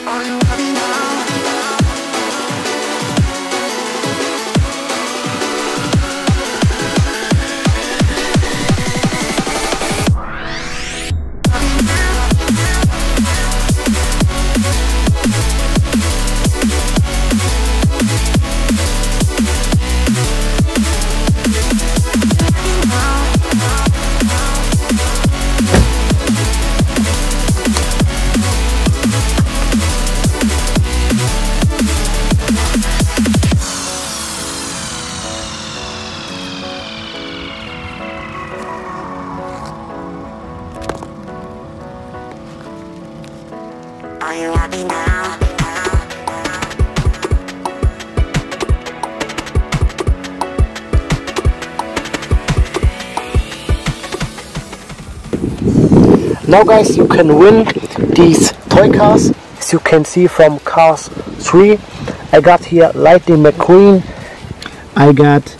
Are you happy now? Now guys, you can win these toy cars. As you can see from Cars 3, I got here Lightning McQueen, I got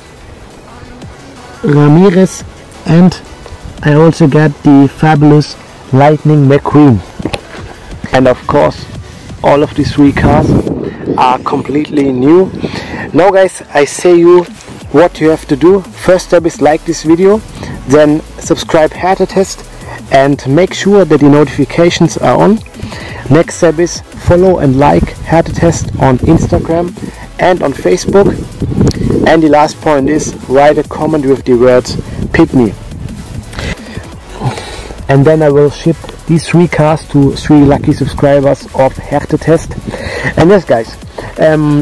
Ramirez, and I also got the fabulous Lightning McQueen. And of course, all of these 3 cars are completely new. Now guys, I say you what you have to do. First step is like this video, then subscribe Wirte Test and make sure that the notifications are on. Next step is follow and like Wirte Test on Instagram and on Facebook. And the last point is write a comment with the words "pick me." And then I will ship these 3 cars to 3 lucky subscribers of Wirte Test. And yes guys,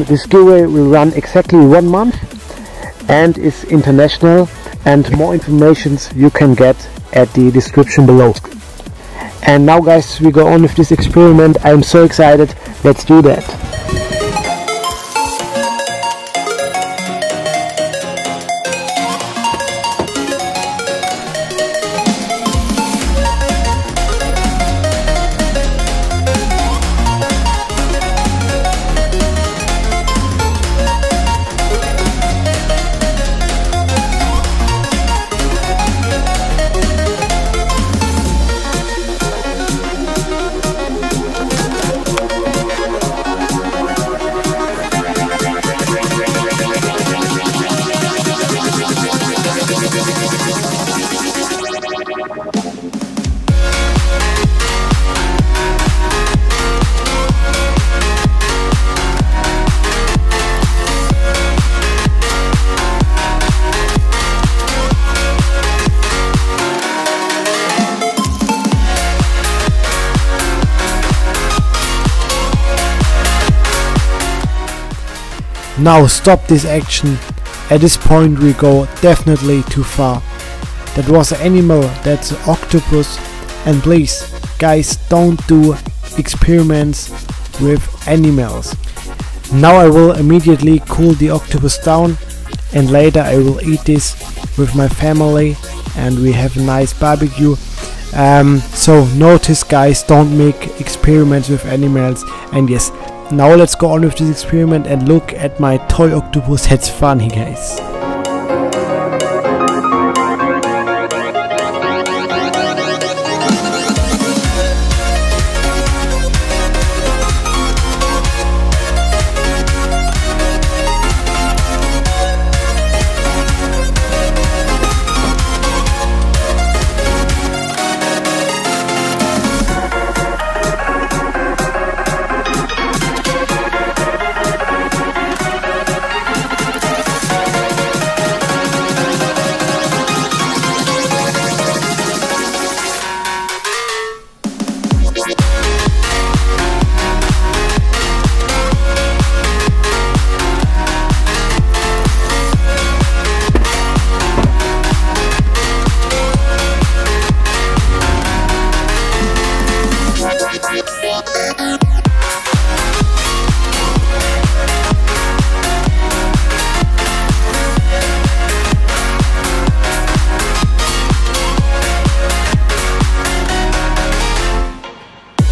this giveaway will run exactly 1 month and is international, and more informations you can get at the description below. And now guys, we go on with this experiment. I'm so excited, let's do that. Now stop this action. At this point we go definitely too far. That was an animal, that's an octopus. And please guys, don't do experiments with animals. Now I will immediately cool the octopus down, and later I will eat this with my family and we have a nice barbecue. So notice guys, don't make experiments with animals. And yes, now let's go on with this experiment and look at my toy octopus. It's funny guys.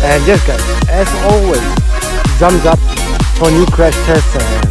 And yes guys, as always, thumbs up for new crash tests.